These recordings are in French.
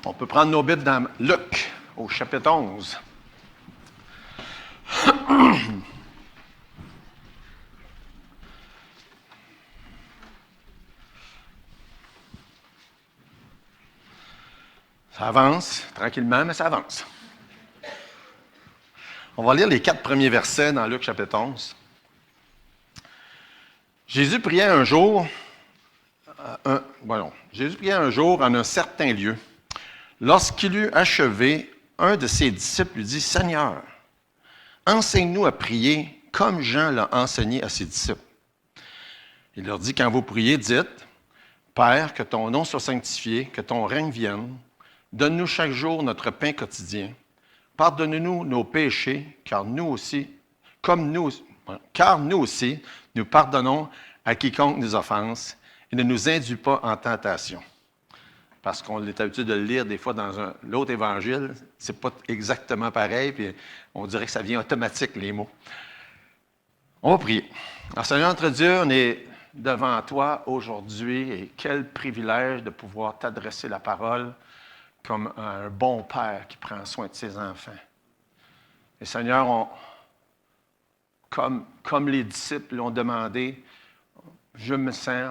On peut prendre nos Bibles dans Luc, au chapitre 11. Ça avance, tranquillement, mais ça avance. On va lire les 4 premiers versets dans Luc, chapitre 11. Jésus priait un jour en un certain lieu. Lorsqu'il eut achevé, un de ses disciples lui dit, « Seigneur, enseigne-nous à prier comme Jean l'a enseigné à ses disciples. » Il leur dit, « Quand vous priez, dites, « Père, que ton nom soit sanctifié, que ton règne vienne. Donne-nous chaque jour notre pain quotidien. Pardonne-nous nos péchés, car nous aussi, nous pardonnons à quiconque nous offense, et ne nous induis pas en tentation. » Parce qu'on est habitué de le lire des fois dans l'autre évangile, c'est pas exactement pareil, puis on dirait que ça vient automatique, les mots. On va prier. Alors, Seigneur notre Dieu, on est devant toi aujourd'hui, et quel privilège de pouvoir t'adresser la parole comme un bon père qui prend soin de ses enfants. Et Seigneur, comme les disciples l'ont demandé,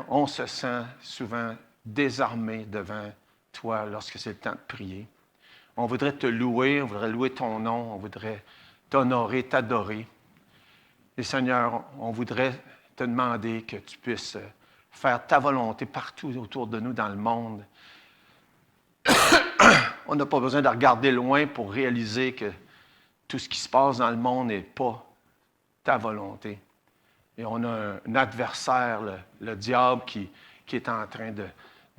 on se sent souvent désarmé devant toi lorsque c'est le temps de prier. On voudrait te louer, on voudrait louer ton nom, on voudrait t'honorer, t'adorer. Et Seigneur, on voudrait te demander que tu puisses faire ta volonté partout autour de nous dans le monde. On n'a pas besoin de regarder loin pour réaliser que tout ce qui se passe dans le monde n'est pas ta volonté. Et on a un adversaire, le diable, qui est en train de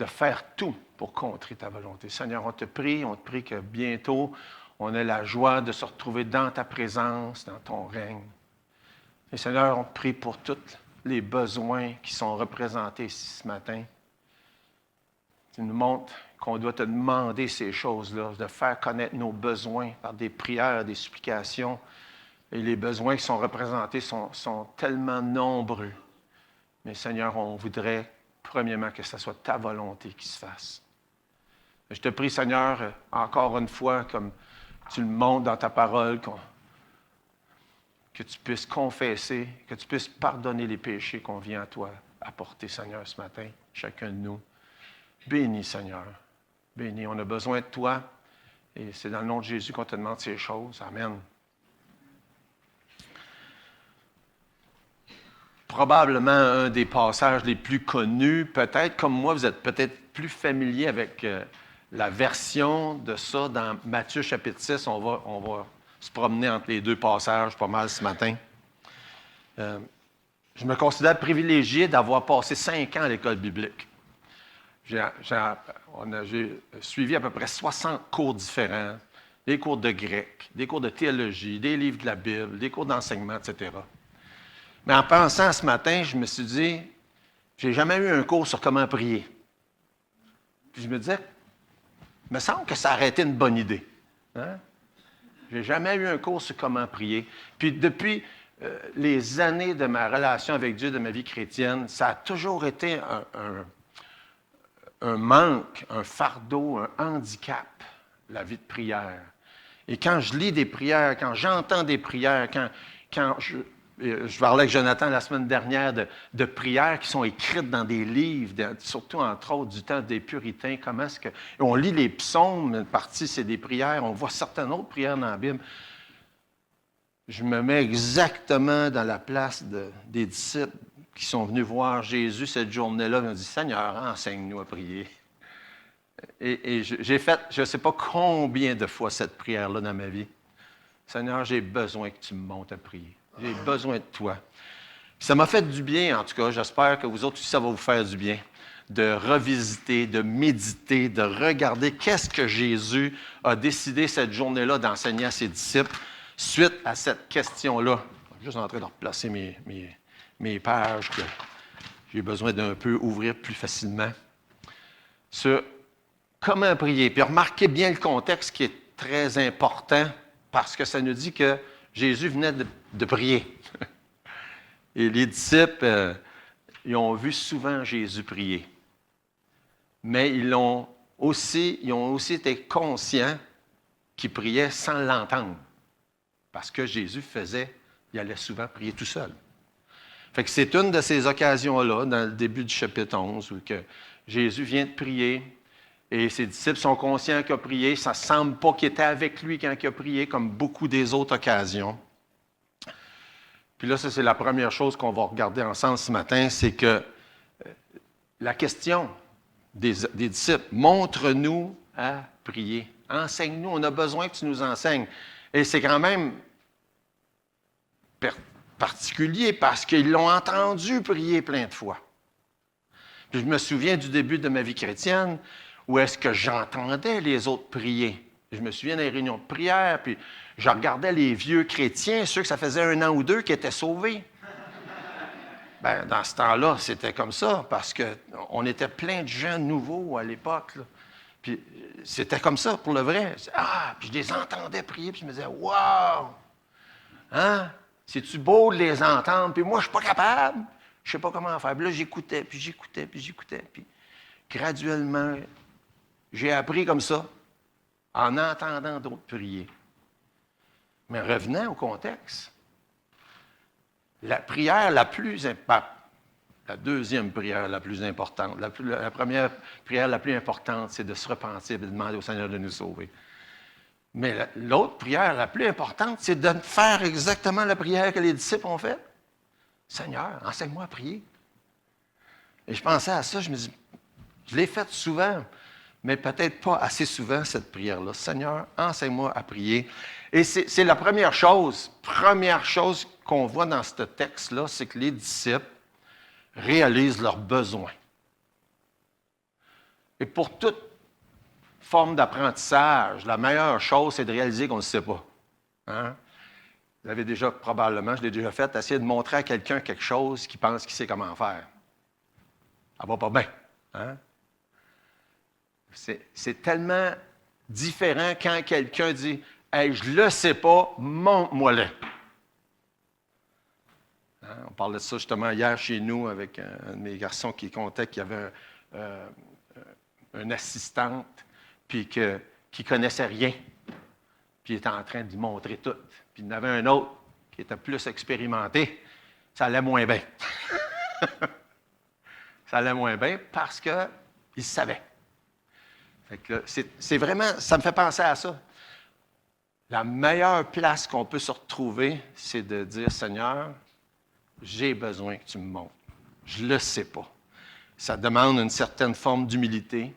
faire tout pour contrer ta volonté. Seigneur, on te prie que bientôt, on ait la joie de se retrouver dans ta présence, dans ton règne. Et Seigneur, on te prie pour tous les besoins qui sont représentés ici ce matin. Tu nous montres qu'on doit te demander ces choses-là, de faire connaître nos besoins par des prières, des supplications. Et les besoins qui sont représentés sont tellement nombreux. Mais Seigneur, on voudrait premièrement que ce soit ta volonté qui se fasse. Je te prie, Seigneur, encore une fois, comme tu le montres dans ta parole, que tu puisses confesser, que tu puisses pardonner les péchés qu'on vient à toi apporter, Seigneur, ce matin, chacun de nous. Bénis, Seigneur. Bénis. On a besoin de toi. Et c'est dans le nom de Jésus qu'on te demande ces choses. Amen. Probablement un des passages les plus connus. Peut-être, comme moi, vous êtes peut-être plus familier avec la version de ça dans Matthieu chapitre 6. On va se promener entre les deux passages pas mal ce matin. Je me considère privilégié d'avoir passé 5 ans à l'école biblique. J'ai suivi à peu près 60 cours différents, des cours de grec, des cours de théologie, des livres de la Bible, des cours d'enseignement, etc. Mais en pensant à ce matin, je me suis dit, j'ai jamais eu un cours sur comment prier. Puis je me disais, il me semble que ça aurait été une bonne idée. Hein? J'ai jamais eu un cours sur comment prier. Puis depuis les années de ma relation avec Dieu, de ma vie chrétienne, ça a toujours été un manque, un fardeau, un handicap, la vie de prière. Et quand je lis des prières, quand j'entends des prières, quand je parlais avec Jonathan la semaine dernière de prières qui sont écrites dans des livres, surtout entre autres du temps des Puritains, comment est-ce que... On lit les psaumes, une partie c'est des prières, on voit certaines autres prières dans la Bible. Je me mets exactement dans la place des disciples qui sont venus voir Jésus cette journée-là, ils m'ont dit, « Seigneur, enseigne-nous à prier. » Et j'ai fait, je ne sais pas combien de fois cette prière-là dans ma vie. « Seigneur, j'ai besoin que tu me montres à prier. J'ai besoin de toi. » Ça m'a fait du bien, en tout cas. J'espère que vous autres aussi, ça va vous faire du bien. De revisiter, de méditer, de regarder qu'est-ce que Jésus a décidé cette journée-là d'enseigner à ses disciples suite à cette question-là. Je suis juste en train de replacer mes pages que j'ai besoin d'un peu ouvrir plus facilement. Sur comment prier. Puis remarquez bien le contexte qui est très important parce que ça nous dit que Jésus venait de prier. Et les disciples, ils ont vu souvent Jésus prier. Mais ils l'ont ils ont aussi été conscients qu'ils priaient sans l'entendre. Parce que Jésus il allait souvent prier tout seul. Fait que c'est une de ces occasions-là, dans le début du chapitre 11, où que Jésus vient de prier et ses disciples sont conscients qu'il a prié. Ça ne semble pas qu'il était avec lui quand il a prié, comme beaucoup des autres occasions. Puis là, ça, c'est la première chose qu'on va regarder ensemble ce matin, c'est que la question des disciples, montre-nous à prier. Enseigne-nous, on a besoin que tu nous enseignes. Et c'est quand même particulier parce qu'ils l'ont entendu prier plein de fois. Puis je me souviens du début de ma vie chrétienne où est-ce que j'entendais les autres prier. Je me souviens des réunions de prière, puis je regardais les vieux chrétiens, ceux que ça faisait 1 an ou 2 qui étaient sauvés. Bien, dans ce temps-là, c'était comme ça, parce qu'on était plein de gens nouveaux à l'époque. Là. Puis c'était comme ça, pour le vrai. Puis je les entendais prier, puis je me disais, « Wow! Hein? C'est-tu beau de les entendre? Puis moi, je ne suis pas capable. Je ne sais pas comment faire. » Puis là, j'écoutais. Puis graduellement, j'ai appris comme ça, en entendant d'autres prier. Mais revenant au contexte, la prière la plus importante, la deuxième prière la plus importante, la première prière la plus importante, c'est de se repentir et de demander au Seigneur de nous sauver. Mais l'autre prière la plus importante, c'est de faire exactement la prière que les disciples ont faite. Seigneur, enseigne-moi à prier. Et je pensais à ça, je me dis, je l'ai faite souvent, mais peut-être pas assez souvent, cette prière-là. Seigneur, enseigne-moi à prier. Et c'est la première chose qu'on voit dans ce texte-là, c'est que les disciples réalisent leurs besoins. Et pour toute forme d'apprentissage, la meilleure chose, c'est de réaliser qu'on ne sait pas. Hein? Vous avez déjà, probablement, je l'ai déjà fait, essayer de montrer à quelqu'un quelque chose qui pense qu'il sait comment faire. Ça va pas bien. Hein? C'est tellement différent quand quelqu'un dit « Hey, je le sais pas, montre-moi-le. » Hein? On parlait de ça justement hier chez nous avec un de mes garçons qui comptait qu'il y avait une assistante puis qui ne connaissait rien. Puis il était en train de lui montrer tout. Puis il y en avait un autre qui était plus expérimenté. Ça allait moins bien. Ça allait moins bien parce qu'il savait. Fait que c'est vraiment, ça me fait penser à ça. La meilleure place qu'on peut se retrouver, c'est de dire, Seigneur, j'ai besoin que tu me montres. Je ne le sais pas. Ça demande une certaine forme d'humilité.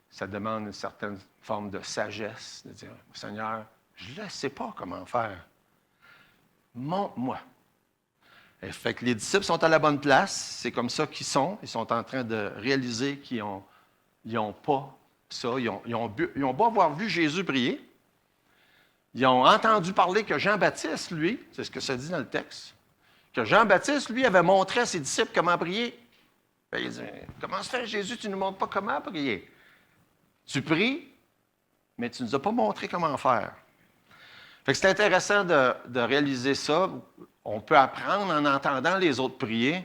Ça demande une certaine forme de sagesse, de dire, Seigneur, je ne sais pas comment faire. Montre-moi. Et fait que les disciples sont à la bonne place. C'est comme ça qu'ils sont. Ils sont en train de réaliser qu'ils n'ont pas ça. Ils ont beau avoir vu Jésus prier. Ils ont entendu parler que Jean-Baptiste, lui, c'est ce que ça dit dans le texte, que Jean-Baptiste, lui, avait montré à ses disciples comment prier. Bien, il dit, comment se fait, Jésus, tu ne nous montres pas comment prier? Tu pries, mais tu ne nous as pas montré comment faire. Fait que c'est intéressant de réaliser ça. On peut apprendre en entendant les autres prier,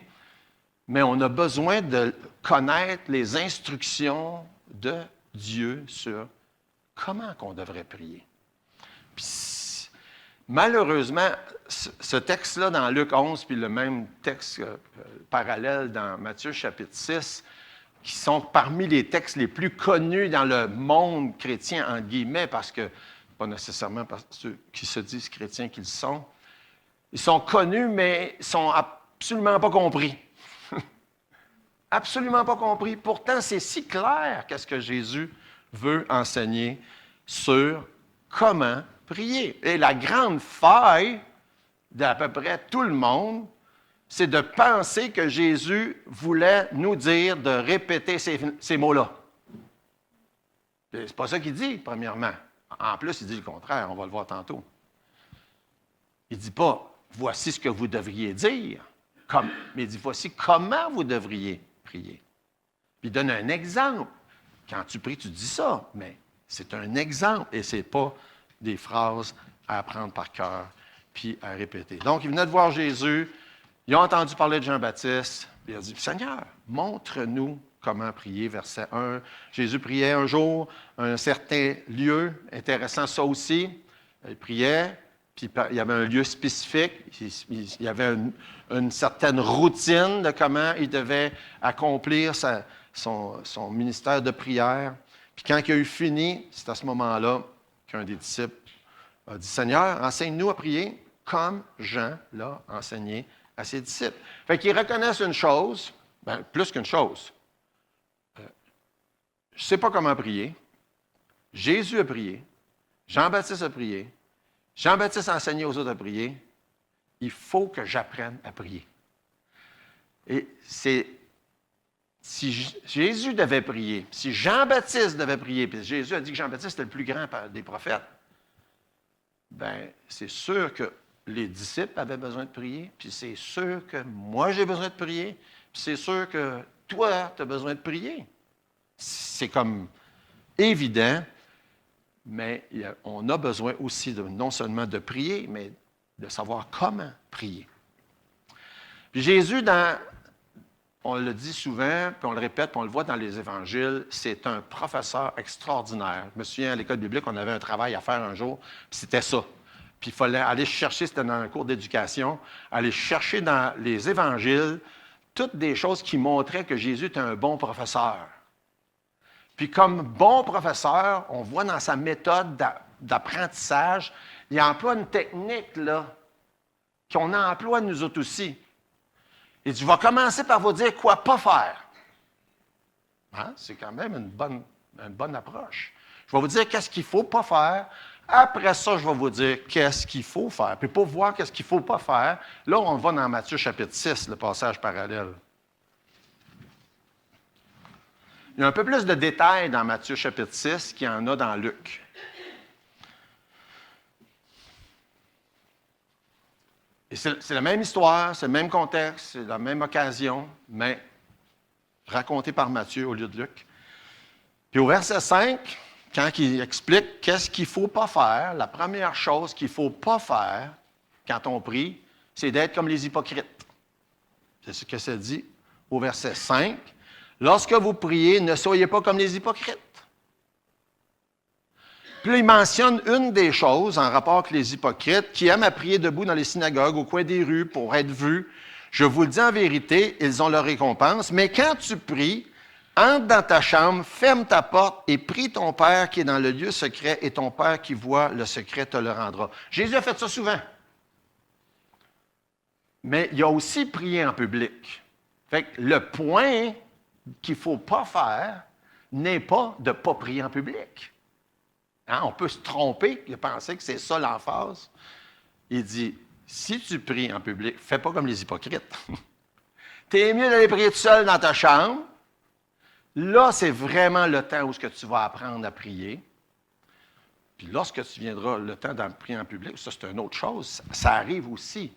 mais on a besoin de connaître les instructions de Dieu sur comment qu'on devrait prier. Puis, malheureusement, ce texte-là dans Luc 11, puis le même texte parallèle dans Matthieu chapitre 6, qui sont parmi les textes les plus connus dans le monde chrétien, entre guillemets, parce que, pas nécessairement parce que ceux qui se disent chrétiens qu'ils sont, ils sont connus, mais ils ne sont absolument pas compris. Absolument pas compris. Pourtant, c'est si clair qu'est-ce que Jésus veut enseigner sur comment prier. Et la grande faille d'à peu près tout le monde, c'est de penser que Jésus voulait nous dire de répéter ces mots-là. C'est pas ça qu'il dit, premièrement. En plus, il dit le contraire, on va le voir tantôt. Il ne dit pas « voici ce que vous devriez dire », mais il dit « voici comment vous devriez prier ». Puis il donne un exemple. Quand tu pries, tu dis ça, mais c'est un exemple et ce n'est pas des phrases à apprendre par cœur puis à répéter. Donc, il venait de voir Jésus. Ils ont entendu parler de Jean-Baptiste, puis il a dit, « Seigneur, montre-nous comment prier, verset 1. Jésus priait un jour à un certain lieu, intéressant ça aussi. Il priait, puis il y avait un lieu spécifique, il y avait une certaine routine de comment il devait accomplir son ministère de prière. Puis quand il a eu fini, c'est à ce moment-là qu'un des disciples a dit, « Seigneur, enseigne-nous à prier comme Jean l'a enseigné à ses disciples. » Fait qu'ils reconnaissent une chose, plus qu'une chose. Je ne sais pas comment prier. Jésus a prié. Jean-Baptiste a prié. Jean-Baptiste a enseigné aux autres à prier. Il faut que j'apprenne à prier. Et si Jésus devait prier, si Jean-Baptiste devait prier, puis Jésus a dit que Jean-Baptiste était le plus grand des prophètes, bien, c'est sûr que les disciples avaient besoin de prier, puis c'est sûr que moi, j'ai besoin de prier, puis c'est sûr que toi, tu as besoin de prier. C'est comme évident, mais on a besoin aussi non seulement de prier, mais de savoir comment prier. Puis Jésus, on le dit souvent, puis on le répète, puis on le voit dans les évangiles, c'est un professeur extraordinaire. Je me souviens, à l'école biblique, on avait un travail à faire un jour, puis c'était ça. Puis il fallait aller chercher, c'était dans un cours d'éducation, aller chercher dans les évangiles toutes des choses qui montraient que Jésus était un bon professeur. Puis comme bon professeur, on voit dans sa méthode d'apprentissage, il emploie une technique là, qu'on emploie nous autres aussi. Il dit, je vais commencer par vous dire quoi pas faire. Hein? C'est quand même une bonne approche. Je vais vous dire qu'est-ce qu'il ne faut pas faire. Après ça, je vais vous dire qu'est-ce qu'il faut faire. Puis pour voir qu'est-ce qu'il ne faut pas faire, là, on va dans Matthieu chapitre 6, le passage parallèle. Il y a un peu plus de détails dans Matthieu chapitre 6 qu'il y en a dans Luc. Et c'est la même histoire, c'est le même contexte, c'est la même occasion, mais raconté par Matthieu au lieu de Luc. Puis au verset 5, quand il explique qu'est-ce qu'il ne faut pas faire, la première chose qu'il ne faut pas faire quand on prie, c'est d'être comme les hypocrites. C'est ce que ça dit au verset 5. Lorsque vous priez, ne soyez pas comme les hypocrites. Puis là, il mentionne une des choses en rapport avec les hypocrites qui aiment à prier debout dans les synagogues, au coin des rues, pour être vus. Je vous le dis en vérité, ils ont leur récompense. Mais quand tu pries, entre dans ta chambre, ferme ta porte et prie ton Père qui est dans le lieu secret, et ton Père qui voit le secret te le rendra. Jésus a fait ça souvent. Mais il a aussi prié en public. Fait que le point qu'il ne faut pas faire n'est pas de ne pas prier en public. Hein? On peut se tromper et penser que c'est ça l'emphase. Il dit, si tu pries en public, fais pas comme les hypocrites. T'es mieux d'aller prier tout seul dans ta chambre. Là, c'est vraiment le temps où tu vas apprendre à prier. Puis lorsque tu viendras le temps d'en prier en public, ça c'est une autre chose, ça arrive aussi.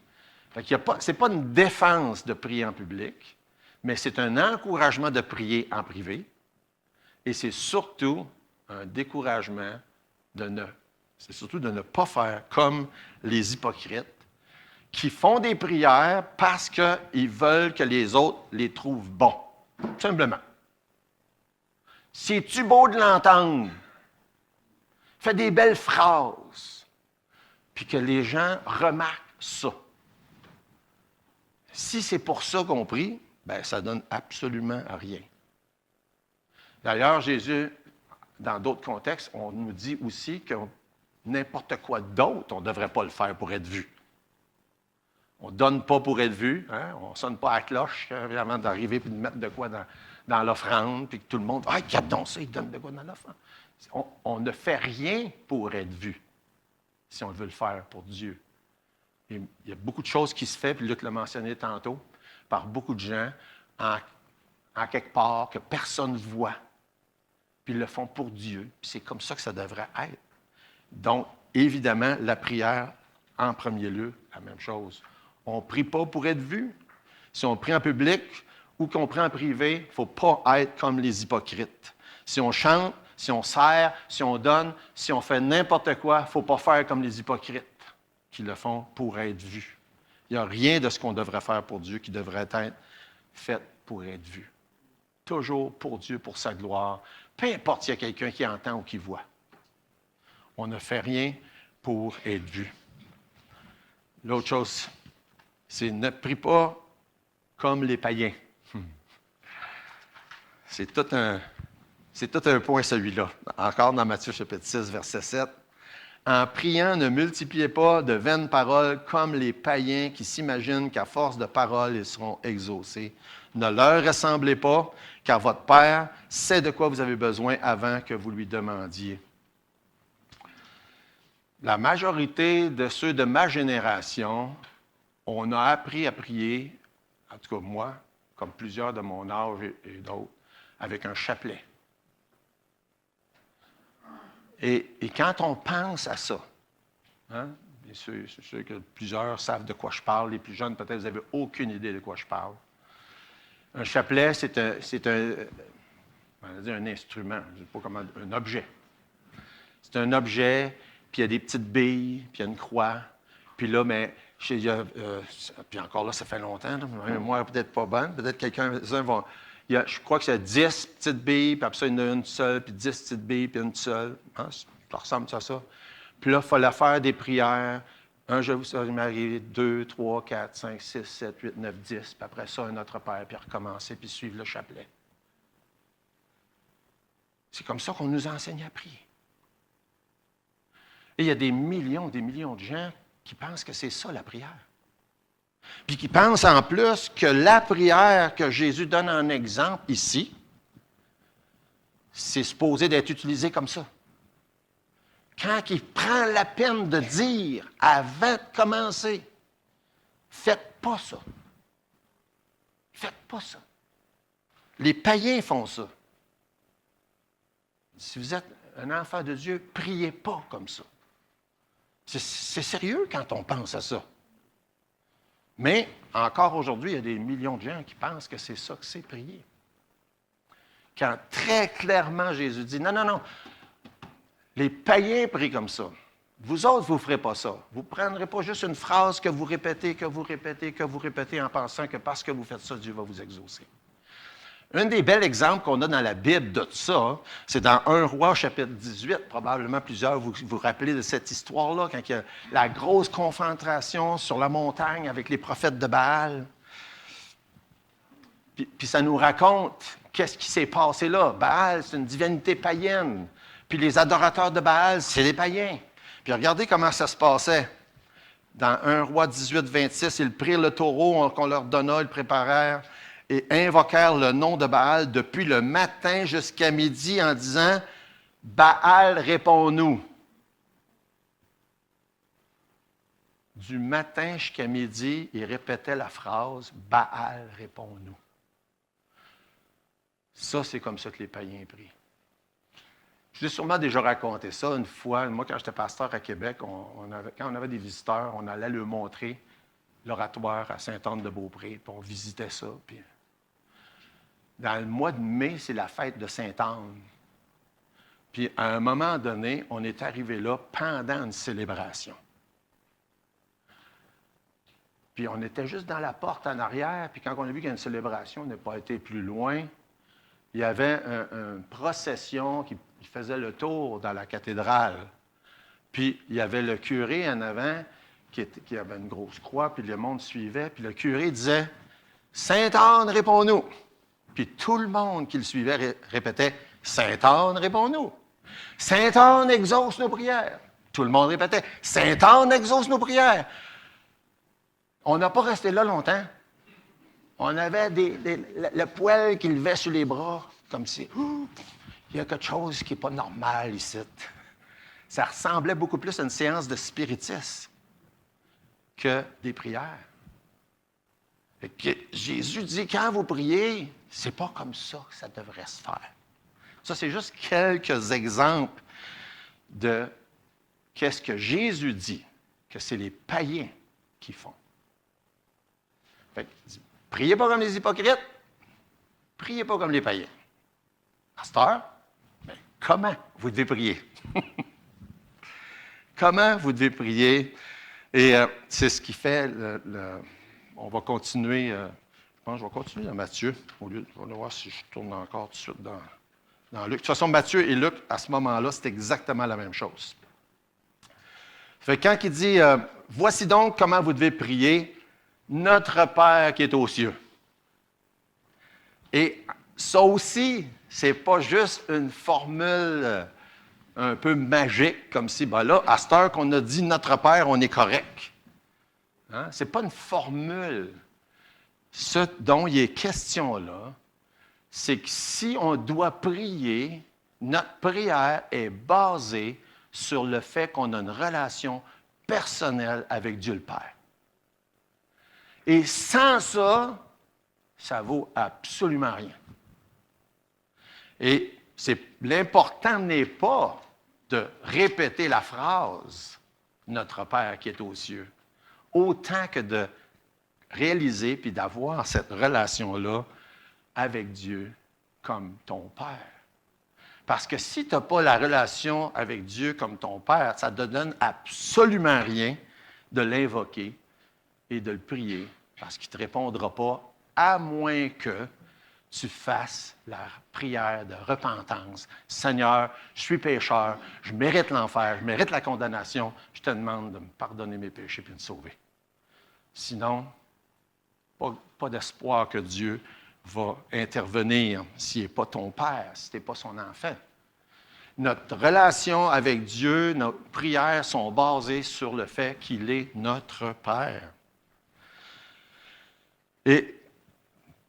Ce n'est pas une défense de prier en public, mais c'est un encouragement de prier en privé. Et c'est surtout un découragement de ne pas faire comme les hypocrites qui font des prières parce qu'ils veulent que les autres les trouvent bons. Tout simplement. C'est-tu beau de l'entendre? Fais des belles phrases. Puis que les gens remarquent ça. Si c'est pour ça qu'on prie, bien, ça ne donne absolument rien. D'ailleurs, Jésus, dans d'autres contextes, on nous dit aussi que n'importe quoi d'autre, on ne devrait pas le faire pour être vu. On ne donne pas pour être vu, hein? On ne sonne pas à la cloche avant d'arriver et de mettre de quoi dans l'offrande, puis que tout le monde, ah, regarde donc ça, il donne de quoi dans l'offrande. On ne fait rien pour être vu, si on veut le faire pour Dieu. Et il y a beaucoup de choses qui se font, puis Luc l'a mentionné tantôt, par beaucoup de gens, en quelque part, que personne ne voit, puis ils le font pour Dieu, puis c'est comme ça que ça devrait être. Donc, évidemment, la prière, en premier lieu, la même chose. On ne prie pas pour être vu. Si on prie en public ou qu'on prie en privé, il ne faut pas être comme les hypocrites. Si on chante, si on sert, si on donne, si on fait n'importe quoi, il ne faut pas faire comme les hypocrites qui le font pour être vus. Il n'y a rien de ce qu'on devrait faire pour Dieu qui devrait être fait pour être vu. toujours pour Dieu, pour sa gloire, peu importe s'il y a quelqu'un qui entend ou qui voit. On ne fait rien pour être vu. L'autre chose, c'est ne prie pas comme les païens. C'est tout un point, celui-là. Encore dans Matthieu chapitre 6, verset 7. En priant, ne multipliez pas de vaines paroles comme les païens qui s'imaginent qu'à force de paroles, ils seront exaucés. Ne leur ressemblez pas, car votre Père sait de quoi vous avez besoin avant que vous lui demandiez. La majorité de ceux de ma génération, on a appris à prier, en tout cas moi, comme plusieurs de mon âge et d'autres, avec un chapelet. Et quand on pense à ça, hein, bien sûr, c'est sûr que plusieurs savent de quoi je parle, les plus jeunes, peut-être, vous n'avez aucune idée de quoi je parle. Un chapelet, c'est on va dire un instrument, je ne sais pas comment, un objet. C'est un objet, puis il y a des petites billes, puis il y a une croix, puis là, mais, puis encore là, ça fait longtemps, là, moi, peut-être pas bonne, peut-être quelqu'un va... je crois que c'est 10 petites billes, puis après ça, il y en a une seule, puis 10 petites billes, puis une seule. Hein, ça ressemble à ça. Puis là, il fallait faire des prières. Un, je vous salue Marie, 2, 3, 4, 5, 6, 7, 8, 9, 10. Puis après ça, un Notre Père, puis recommencer, puis suivre le chapelet. C'est comme ça qu'on nous enseigne à prier. Et il y a des millions de gens qui pensent que c'est ça, la prière. Puis qui pensent en plus que la prière que Jésus donne en exemple ici, c'est supposé d'être utilisé comme ça. Quand il prend la peine de dire, avant de commencer, faites pas ça. Faites pas ça. Les païens font ça. Si vous êtes un enfant de Dieu, priez pas comme ça. C'est sérieux quand on pense à ça. Mais, encore aujourd'hui, il y a des millions de gens qui pensent que c'est ça que c'est prier. Quand très clairement Jésus dit, non, les païens prient comme ça. Vous autres, vous ne ferez pas ça. Vous ne prendrez pas juste une phrase que vous répétez en pensant que parce que vous faites ça, Dieu va vous exaucer. Un des bels exemples qu'on a dans la Bible de ça, c'est dans 1 Roi, chapitre 18. Probablement plusieurs vous vous rappelez de cette histoire-là, quand il y a la grosse confrontation sur la montagne avec les prophètes de Baal. Puis ça nous raconte qu'est-ce qui s'est passé là. Baal, c'est une divinité païenne. Puis les adorateurs de Baal, c'est les païens. Puis regardez comment ça se passait. Dans 1 Roi 18, 26, ils prirent le taureau qu'on leur donna, ils le préparèrent et invoquèrent le nom de Baal depuis le matin jusqu'à midi en disant « Baal, réponds-nous ». Du matin jusqu'à midi, ils répétaient la phrase « Baal, réponds-nous ». Ça, c'est comme ça que les païens prient. Je vous ai sûrement déjà raconté ça une fois. Moi, quand j'étais pasteur à Québec, quand on avait des visiteurs, on allait leur montrer l'oratoire à Sainte-Anne-de-Beaupré, puis on visitait ça. Puis dans le mois de mai, c'est la fête de Sainte-Anne. Puis à un moment donné, on est arrivé là pendant une célébration. Puis on était juste dans la porte en arrière, puis quand on a vu qu'il y a une célébration, on n'a pas été plus loin. Il y avait une procession qui faisait le tour dans la cathédrale. Puis il y avait le curé en avant qui avait une grosse croix, puis le monde suivait. Puis le curé disait « Sainte-Anne, réponds-nous ». Puis tout le monde qui le suivait répétait « Sainte-Anne, réponds-nous ». « Sainte-Anne, exauce nos prières ». Tout le monde répétait « Sainte-Anne, exauce nos prières ». On n'a pas resté là longtemps. On avait le poil qui levait sur les bras, comme si il y a quelque chose qui n'est pas normal ici. Ça ressemblait beaucoup plus à une séance de spiritisme que des prières. Et que Jésus dit, quand vous priez, c'est pas comme ça que ça devrait se faire. Ça, c'est juste quelques exemples de qu'est-ce que Jésus dit, que c'est les païens qui font. Fait que, priez pas comme les hypocrites, priez pas comme les païens. À cette heure, bien, comment vous devez prier? Comment vous devez prier? Et c'est ce qui fait, on va continuer, Je pense que je vais continuer dans Matthieu, au lieu de voir si je tourne encore tout de suite dans Luc. De toute façon, Matthieu et Luc, à ce moment-là, c'est exactement la même chose. Fait que quand il dit « Voici donc comment vous devez prier, notre Père qui est aux cieux. » Et ça aussi, ce n'est pas juste une formule un peu magique, comme si, ben là, à cette heure qu'on a dit notre Père, on est correct. Hein? Ce n'est pas une formule. Ce dont il est question là, c'est que si on doit prier, notre prière est basée sur le fait qu'on a une relation personnelle avec Dieu le Père. Et sans ça, ça vaut absolument rien. Et l'important n'est pas de répéter la phrase « Notre Père qui est aux cieux », autant que de réaliser puis d'avoir cette relation-là avec Dieu comme ton Père. Parce que si tu n'as pas la relation avec Dieu comme ton Père, ça ne te donne absolument rien de l'invoquer et de le prier, parce qu'il ne te répondra pas, à moins que tu fasses la prière de repentance. Seigneur, je suis pécheur, je mérite l'enfer, je mérite la condamnation, je te demande de me pardonner mes péchés et de me sauver. Sinon, pas d'espoir que Dieu va intervenir s'il n'est pas ton Père, si tu n'es pas son enfant. Notre relation avec Dieu, nos prières sont basées sur le fait qu'il est notre Père. Et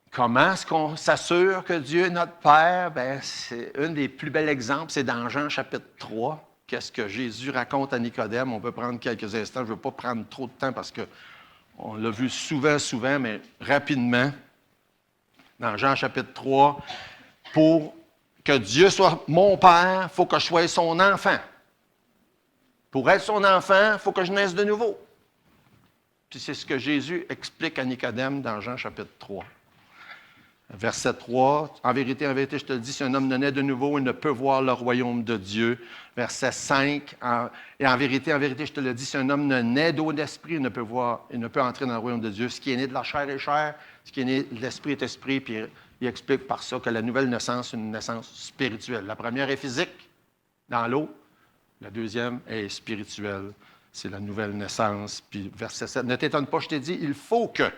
comment est-ce qu'on s'assure que Dieu est notre Père? Bien, c'est un des plus bels exemples, c'est dans Jean chapitre 3. Qu'est-ce que Jésus raconte à Nicodème? On peut prendre quelques instants, je ne veux pas prendre trop de temps parce qu'on l'a vu souvent, mais rapidement. Dans Jean chapitre 3, pour que Dieu soit mon Père, il faut que je sois son enfant. Pour être son enfant, il faut que je naisse de nouveau. Puis c'est ce que Jésus explique à Nicodème dans Jean chapitre 3. Verset 3, en vérité, je te le dis, si un homme ne naît de nouveau, il ne peut voir le royaume de Dieu. Verset 5, et en vérité, je te le dis, si un homme ne naît d'eau d'esprit, il ne peut entrer dans le royaume de Dieu. Ce qui est né de la chair est chair, ce qui est né de l'esprit est esprit, puis il explique par ça que la nouvelle naissance est une naissance spirituelle. La première est physique, dans l'eau, la deuxième est spirituelle, c'est la nouvelle naissance. Puis verset 7, ne t'étonne pas, je t'ai dit, il faut que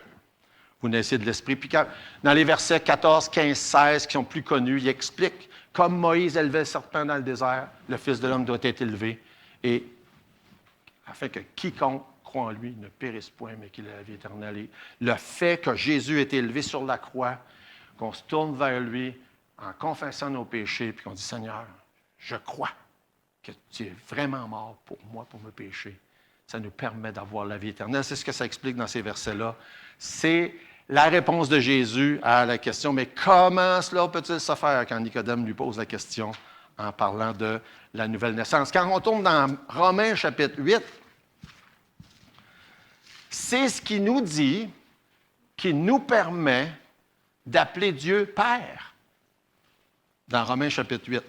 vous naissiez de l'esprit. Puis dans les versets 14, 15, 16, qui sont plus connus, il explique, comme Moïse élevait le serpent dans le désert, le Fils de l'homme doit être élevé, et afin que quiconque croit en lui ne périsse point, mais qu'il ait la vie éternelle. Et le fait que Jésus ait été élevé sur la croix, qu'on se tourne vers lui en confessant nos péchés, puis qu'on dit, Seigneur, je crois que tu es vraiment mort pour moi, pour mes péchés. Ça nous permet d'avoir la vie éternelle. C'est ce que ça explique dans ces versets-là. C'est la réponse de Jésus à la question, mais comment cela peut-il se faire quand Nicodème lui pose la question en parlant de la nouvelle naissance? Quand on tourne dans Romains chapitre 8, c'est ce qui nous dit, qui nous permet d'appeler Dieu Père. Dans Romains chapitre 8.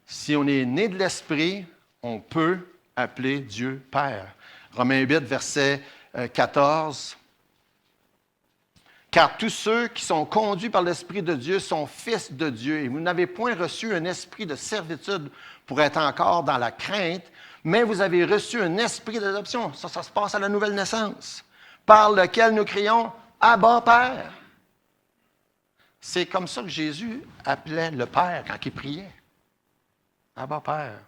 Si on est né de l'Esprit, on peut appeler Dieu Père. Romains 8, verset 14. Car tous ceux qui sont conduits par l'Esprit de Dieu sont fils de Dieu. Et vous n'avez point reçu un esprit de servitude pour être encore dans la crainte, mais vous avez reçu un esprit d'adoption. Ça se passe à la nouvelle naissance, par lequel nous crions « Abba, Père ». C'est comme ça que Jésus appelait le Père quand il priait. « Abba, Père ».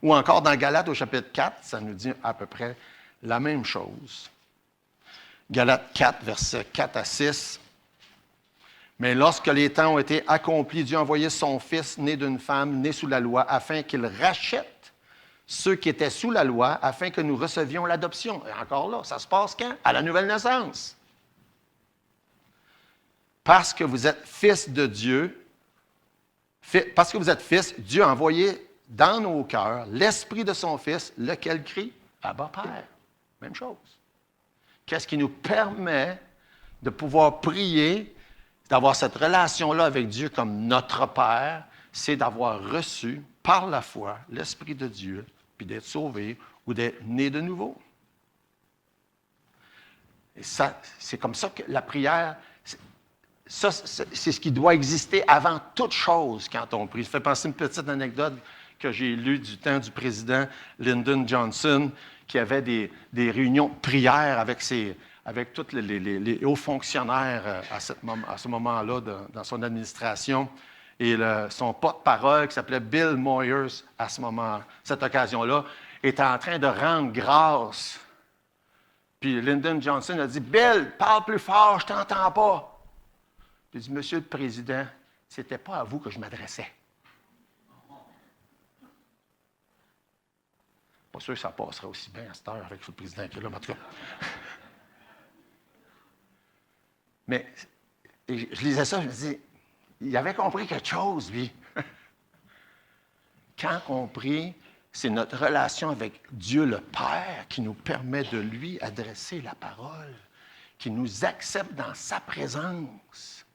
Ou encore dans Galates au chapitre 4, ça nous dit à peu près la même chose. Galates 4, versets 4 à 6. « Mais lorsque les temps ont été accomplis, Dieu a envoyé son Fils, né d'une femme, né sous la loi, afin qu'il rachète ceux qui étaient sous la loi, afin que nous recevions l'adoption. » Et encore là, ça se passe quand? À la nouvelle naissance. Parce que vous êtes fils de Dieu, parce que vous êtes fils, Dieu a envoyé dans nos cœurs l'esprit de son Fils, lequel crie « Abba, Père ». Même chose. Qu'est-ce qui nous permet de pouvoir prier, d'avoir cette relation-là avec Dieu comme notre Père, c'est d'avoir reçu par la foi l'Esprit de Dieu, puis d'être sauvé ou d'être né de nouveau. Et ça, c'est comme ça que la prière, ça, c'est ce qui doit exister avant toute chose quand on prie. Ça fait penser une petite anecdote que j'ai lue du temps du président Lyndon Johnson, qui avait des réunions de prière avec tous les hauts fonctionnaires à ce moment-là dans son administration. Et son porte-parole, qui s'appelait Bill Moyers, cette occasion-là, était en train de rendre grâce. Puis Lyndon Johnson a dit, « Bill, parle plus fort, je ne t'entends pas. » Puis il dit, « Monsieur le Président, ce n'était pas à vous que je m'adressais. » Pas sûr que ça passerait aussi bien à cette heure avec le président qui est là, mais en tout cas. Mais je lisais ça, je me dis, il avait compris quelque chose, lui. Quand on prie, c'est notre relation avec Dieu le Père qui nous permet de lui adresser la parole, qui nous accepte dans sa présence.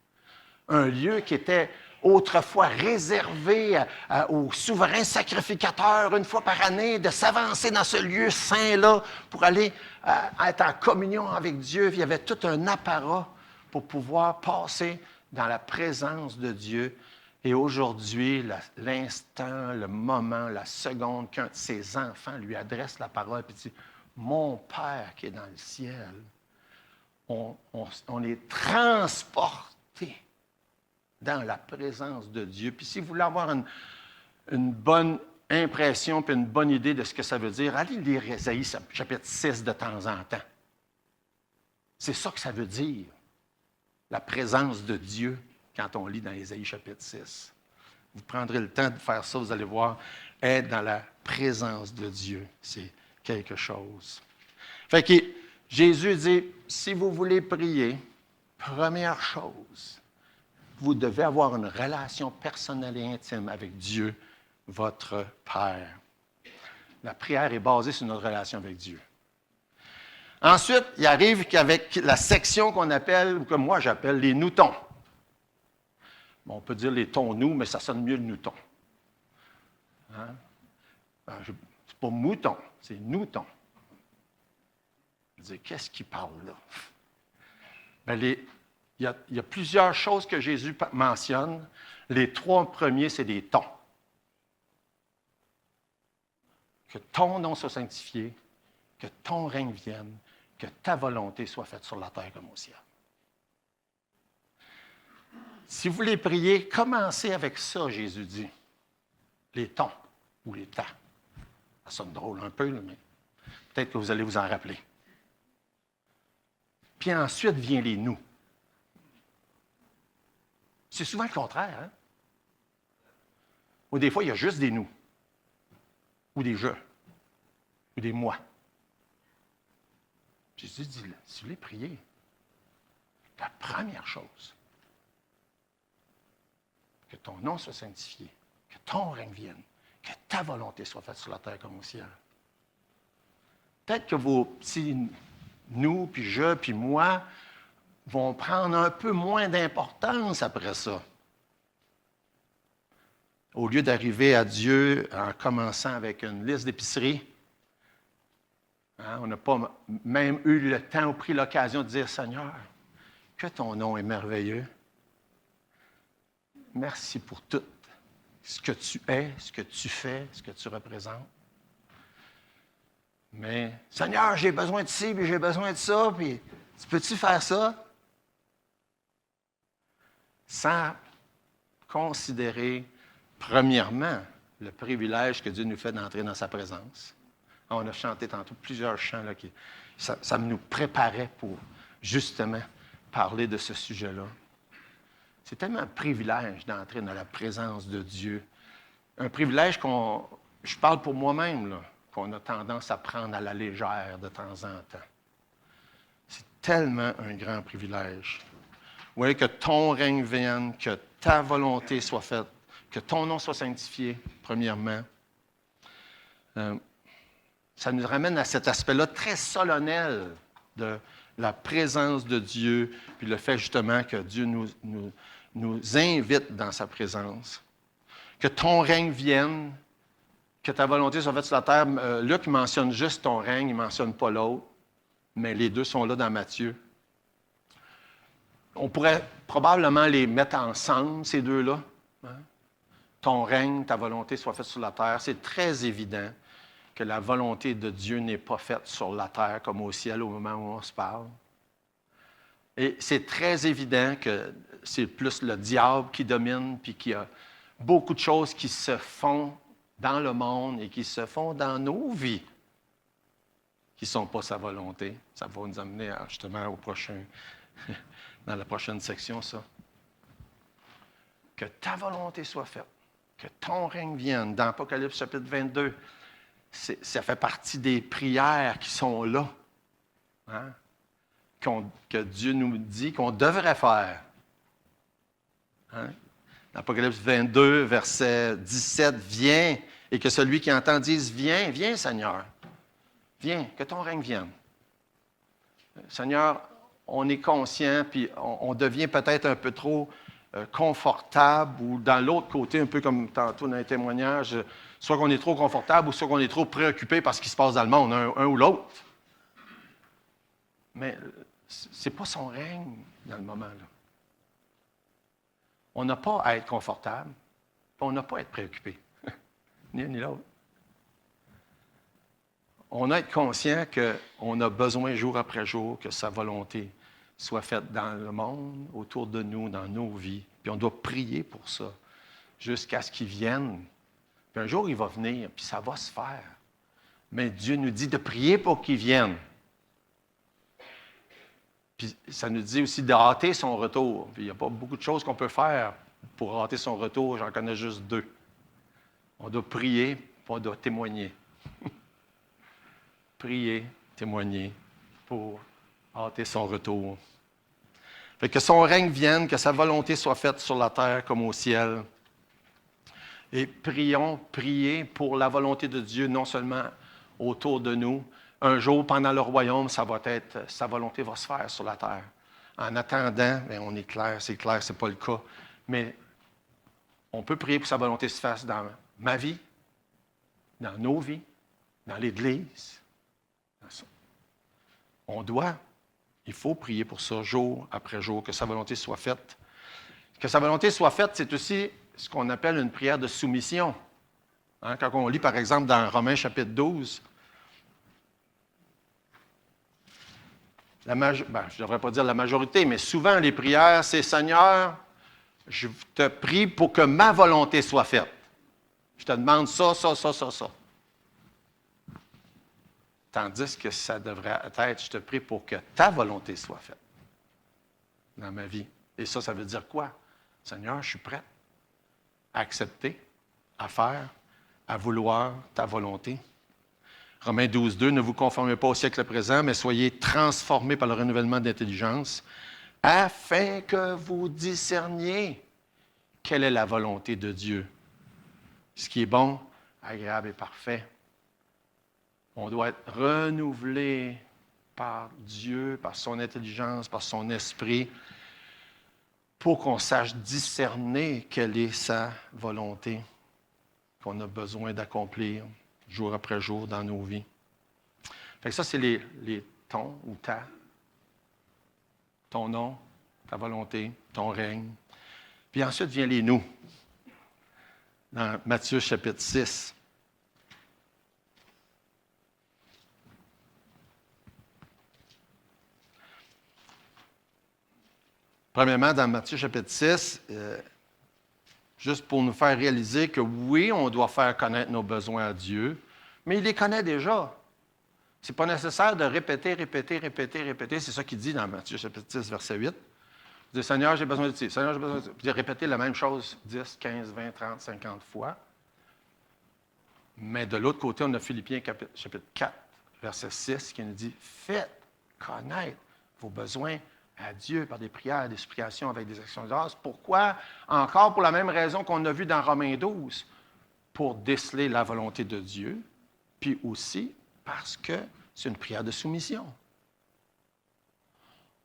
Un lieu qui était autrefois réservé aux souverains sacrificateurs une fois par année, de s'avancer dans ce lieu saint-là pour aller être en communion avec Dieu. Il y avait tout un apparat pour pouvoir passer dans la présence de Dieu. Et aujourd'hui, l'instant, le moment, la seconde qu'un de ses enfants lui adresse la parole et dit « Mon Père qui est dans le ciel », on est transporté dans la présence de Dieu. Puis si vous voulez avoir une bonne impression puis une bonne idée de ce que ça veut dire, allez lire Ésaïe chapitre 6 de temps en temps. C'est ça que ça veut dire, la présence de Dieu, quand on lit dans Ésaïe chapitre 6. Vous prendrez le temps de faire ça, vous allez voir, être dans la présence de Dieu, c'est quelque chose. Fait que Jésus dit, si vous voulez prier, première chose, vous devez avoir une relation personnelle et intime avec Dieu, votre Père. La prière est basée sur notre relation avec Dieu. Ensuite, il arrive qu'avec la section qu'on appelle, ou que moi j'appelle les noutons. Bon, on peut dire les tons-nous, mais ça sonne mieux le nouton. Hein? C'est pas mouton, c'est nouton. Je veux dire, qu'est-ce qu'il parle là? Bien, il y a plusieurs choses que Jésus mentionne. Les 3 premiers, c'est des tons. Que ton nom soit sanctifié, que ton règne vienne, que ta volonté soit faite sur la terre comme au ciel. Si vous voulez prier, commencez avec ça, Jésus dit. Les tons ou les temps. Ça sonne drôle un peu, mais peut-être que vous allez vous en rappeler. Puis ensuite vient les nous. C'est souvent le contraire, hein? Ou des fois, il y a juste des nous. Ou des je. Ou des moi. Jésus dit, si vous voulez prier, la première chose, que ton nom soit sanctifié, que ton règne vienne, que ta volonté soit faite sur la terre comme au ciel. Peut-être que vos petits nous, puis je, puis moi, vont prendre un peu moins d'importance après ça. Au lieu d'arriver à Dieu en commençant avec une liste d'épicerie, hein, on n'a pas même eu le temps ou pris l'occasion de dire, Seigneur, que ton nom est merveilleux. Merci pour tout ce que tu es, ce que tu fais, ce que tu représentes. Mais, Seigneur, j'ai besoin de ci, puis j'ai besoin de ça, puis tu peux-tu faire ça? Sans considérer, premièrement, le privilège que Dieu nous fait d'entrer dans sa présence. On a chanté tantôt plusieurs chants, là, ça nous préparait pour, justement, parler de ce sujet-là. C'est tellement un privilège d'entrer dans la présence de Dieu. Un privilège je parle pour moi-même, là, qu'on a tendance à prendre à la légère de temps en temps. C'est tellement un grand privilège. Vous voyez, que ton règne vienne, que ta volonté soit faite, que ton nom soit sanctifié, premièrement. Ça nous ramène à cet aspect-là très solennel de la présence de Dieu, puis le fait justement que Dieu nous invite dans sa présence. Que ton règne vienne, que ta volonté soit faite sur la terre. Luc mentionne juste ton règne, il ne mentionne pas l'autre. mais les deux sont là dans Matthieu. On pourrait probablement les mettre ensemble, ces deux-là. Hein? Ton règne, ta volonté soit faite sur la terre. C'est très évident que la volonté de Dieu n'est pas faite sur la terre comme au ciel au moment où on se parle. Et c'est très évident que c'est plus le diable qui domine, puis qu'il y a beaucoup de choses qui se font dans le monde et qui se font dans nos vies, qui ne sont pas sa volonté. Ça va nous amener justement au prochain, dans la prochaine section, ça. Que ta volonté soit faite, que ton règne vienne. Dans Apocalypse chapitre 22, ça fait partie des prières qui sont là, hein? Que Dieu nous dit qu'on devrait faire. Hein? Apocalypse 22, verset 17, viens, et que celui qui entend dise, viens, viens Seigneur, viens, que ton règne vienne. Seigneur, on est conscient, puis on devient peut-être un peu trop confortable, ou dans l'autre côté, un peu comme tantôt dans les témoignages, soit qu'on est trop confortable, ou soit qu'on est trop préoccupé par ce qui se passe dans le monde, un ou l'autre. Mais ce n'est pas son règne dans le moment-là. On n'a pas à être confortable, puis on n'a pas à être préoccupé. Ni l'un ni l'autre. On a à être conscient qu'on a besoin jour après jour que sa volonté soit faite dans le monde, autour de nous, dans nos vies. Puis on doit prier pour ça, jusqu'à ce qu'il vienne. Puis un jour, il va venir, puis ça va se faire. Mais Dieu nous dit de prier pour qu'il vienne. Puis ça nous dit aussi de hâter son retour. Puis il n'y a pas beaucoup de choses qu'on peut faire pour hâter son retour. J'en connais juste deux. On doit prier, puis on doit témoigner. Prier, témoigner pour hâter son retour. Fait que son règne vienne, que sa volonté soit faite sur la terre comme au ciel. Et priez pour la volonté de Dieu, non seulement autour de nous. Un jour, pendant le royaume, sa volonté va se faire sur la terre. En attendant, bien, on est clair, c'est clair, ce n'est pas le cas. Mais on peut prier pour que sa volonté se fasse dans ma vie, dans nos vies, dans l'Église. Il faut prier pour ça jour après jour, que sa volonté soit faite. Que sa volonté soit faite, c'est aussi ce qu'on appelle une prière de soumission. Hein, quand on lit, par exemple, dans Romains chapitre 12, je ne devrais pas dire la majorité, mais souvent les prières, c'est « Seigneur, je te prie pour que ma volonté soit faite. Je te demande ça, ça, ça, ça, ça. » Tandis que ça devrait être « Je te prie pour que ta volonté soit faite dans ma vie. » Et ça veut dire quoi? « Seigneur, je suis prêt à accepter, à faire, à vouloir ta volonté. » Romains 12, 2, « Ne vous conformez pas au siècle présent, mais soyez transformés par le renouvellement d'intelligence, afin que vous discerniez quelle est la volonté de Dieu, ce qui est bon, agréable et parfait. » On doit être renouvelé par Dieu, par son intelligence, par son esprit, pour qu'on sache discerner quelle est sa volonté qu'on a besoin d'accomplir jour après jour dans nos vies. Fait que ça, c'est les ton ou ta, ton nom, ta volonté, ton règne. Puis ensuite vient les nous, dans Matthieu chapitre 6. Premièrement, dans Matthieu chapitre 6, juste pour nous faire réaliser que oui, on doit faire connaître nos besoins à Dieu, mais il les connaît déjà. Ce n'est pas nécessaire de répéter. C'est ça qu'il dit dans Matthieu chapitre 6, verset 8. Il dit, Seigneur, j'ai besoin de ça. Seigneur, j'ai besoin de ça. Puis de répéter la même chose 10, 15, 20, 30, 50 fois. Mais de l'autre côté, on a Philippiens chapitre 4, verset 6, qui nous dit, faites connaître vos besoins à Dieu par des prières, des supplications avec des actions de grâce. Pourquoi? Encore pour la même raison qu'on a vu dans Romains 12, pour déceler la volonté de Dieu, puis aussi parce que c'est une prière de soumission.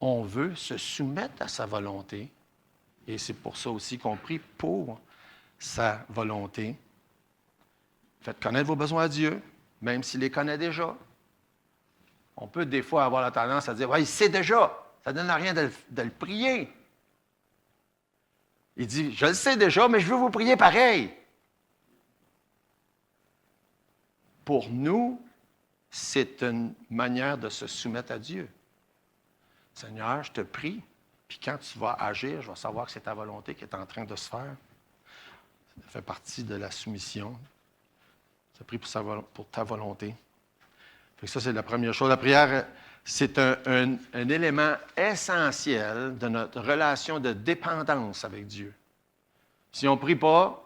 On veut se soumettre à sa volonté, et c'est pour ça aussi qu'on prie pour sa volonté. Faites connaître vos besoins à Dieu, même s'il les connaît déjà. On peut des fois avoir la tendance à dire, ouais, il sait déjà, ça ne donne à rien de le prier. Il dit, je le sais déjà, mais je veux vous prier pareil. Pour nous, c'est une manière de se soumettre à Dieu. Seigneur, je te prie, puis quand tu vas agir, je vais savoir que c'est ta volonté qui est en train de se faire. Ça fait partie de la soumission. Je te prie pour ta volonté. Fait que ça, c'est la première chose. La prière, c'est un élément essentiel de notre relation de dépendance avec Dieu. Si on ne prie pas,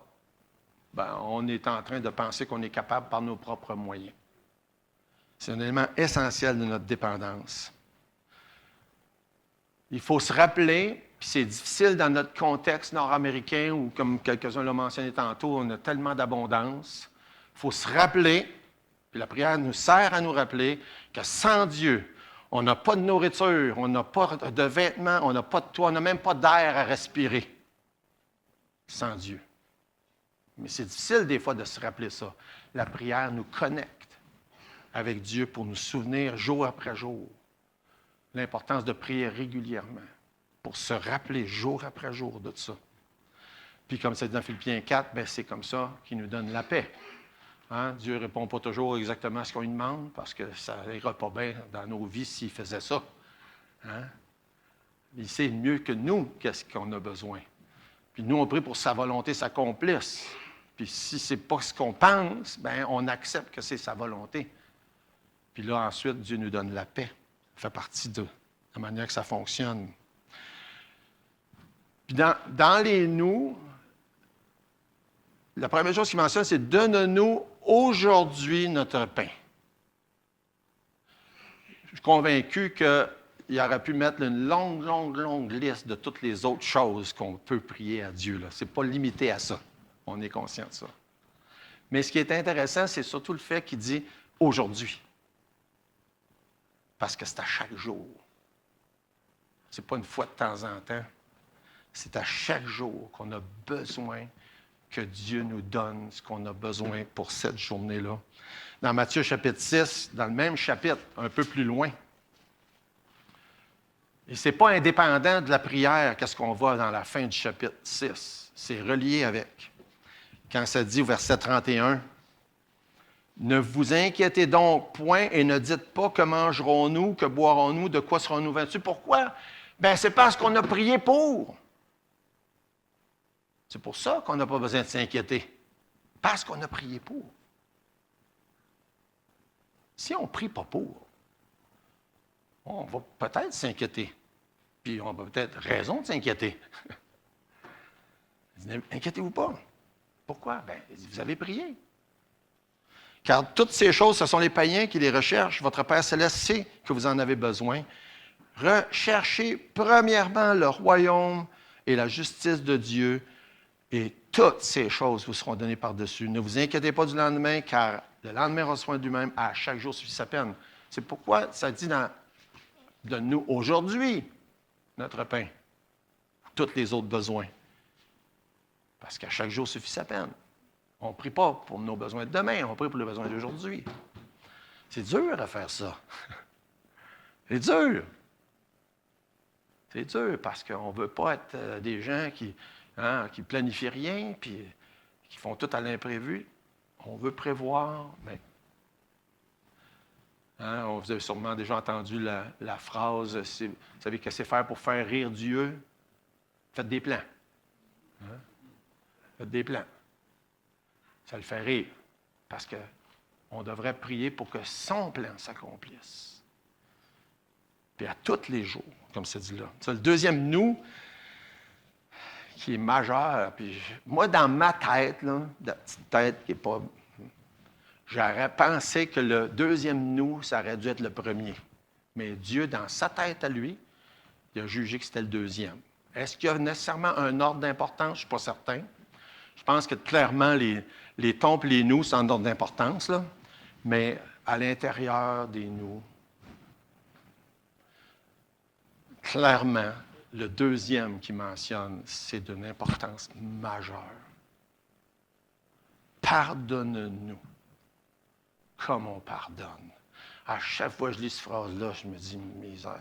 ben, on est en train de penser qu'on est capable par nos propres moyens. C'est un élément essentiel de notre dépendance. Il faut se rappeler, puis c'est difficile dans notre contexte nord-américain, où, comme quelques-uns l'ont mentionné tantôt, on a tellement d'abondance. Il faut se rappeler, puis la prière nous sert à nous rappeler que sans Dieu, on n'a pas de nourriture, on n'a pas de vêtements, on n'a pas de toit, on n'a même pas d'air à respirer sans Dieu. Mais c'est difficile des fois de se rappeler ça. La prière nous connecte avec Dieu pour nous souvenir jour après jour l'importance de prier régulièrement, pour se rappeler jour après jour de ça. Puis comme c'est dans Philippiens 4, bien, c'est comme ça qu'il nous donne la paix. Hein? Dieu ne répond pas toujours exactement à ce qu'on lui demande, parce que ça n'ira pas bien dans nos vies s'il faisait ça. Hein? Il sait mieux que nous qu'est-ce qu'on a besoin. Puis nous, on prie pour que sa volonté s'accomplisse. Puis si ce n'est pas ce qu'on pense, bien, on accepte que c'est sa volonté. Puis là, ensuite, Dieu nous donne la paix. Ça fait partie de la manière que ça fonctionne. Puis dans les nous, la première chose qu'il mentionne, c'est « Donne-nous aujourd'hui notre pain ». Je suis convaincu qu'il aurait pu mettre une longue liste de toutes les autres choses qu'on peut prier à Dieu. Ce n'est pas limité à ça. On est conscient de ça. Mais ce qui est intéressant, c'est surtout le fait qu'il dit « aujourd'hui ». Parce que c'est à chaque jour. Ce n'est pas une fois de temps en temps. C'est à chaque jour qu'on a besoin que Dieu nous donne ce qu'on a besoin pour cette journée-là. Dans Matthieu chapitre 6, dans le même chapitre, un peu plus loin, et ce n'est pas indépendant de la prière qu'est-ce qu'on voit dans la fin du chapitre 6. C'est relié avec. Quand ça dit au verset 31, « Ne vous inquiétez donc point et ne dites pas que mangerons-nous, que boirons-nous, de quoi serons-nous vêtus. » Pourquoi? Bien, c'est parce qu'on a prié pour. C'est pour ça qu'on n'a pas besoin de s'inquiéter. Parce qu'on a prié pour. Si on ne prie pas pour, on va peut-être s'inquiéter. Puis on a peut-être raison de s'inquiéter. Inquiétez-vous pas. Pourquoi? Bien, vous avez prié. Car toutes ces choses, ce sont les païens qui les recherchent. Votre Père céleste sait que vous en avez besoin. Recherchez premièrement le royaume et la justice de Dieu, et toutes ces choses vous seront données par-dessus. Ne vous inquiétez pas du lendemain, car le lendemain aura soin du même. À chaque jour suffit sa peine. C'est pourquoi ça dit donne-nous aujourd'hui notre pain, tous les autres besoins. Parce qu'à chaque jour suffit sa peine. On ne prie pas pour nos besoins de demain, on prie pour les besoins d'aujourd'hui. C'est dur à faire ça. C'est dur. C'est dur parce qu'on ne veut pas être des gens qui ne planifient rien puis qui font tout à l'imprévu. On veut prévoir, mais vous avez sûrement déjà entendu la phrase, vous savez que c'est faire pour faire rire Dieu? Faites des plans. Faites des plans. Ça le fait rire, parce qu'on devrait prier pour que son plan s'accomplisse. Puis à tous les jours, comme c'est dit là. C'est le deuxième nous qui est majeur. Puis moi, dans ma tête, là, la petite tête qui n'est pas... J'aurais pensé que le deuxième nous, ça aurait dû être le premier. Mais Dieu, dans sa tête à lui, il a jugé que c'était le deuxième. Est-ce qu'il y a nécessairement un ordre d'importance? Je ne suis pas certain. Je pense que clairement, les tons et les nous, c'est en ordre d'importance, là. Mais à l'intérieur des nous, clairement, le deuxième qui mentionne, c'est d'une importance majeure. Pardonne-nous comme on pardonne. À chaque fois que je lis cette phrase-là, je me dis, misère,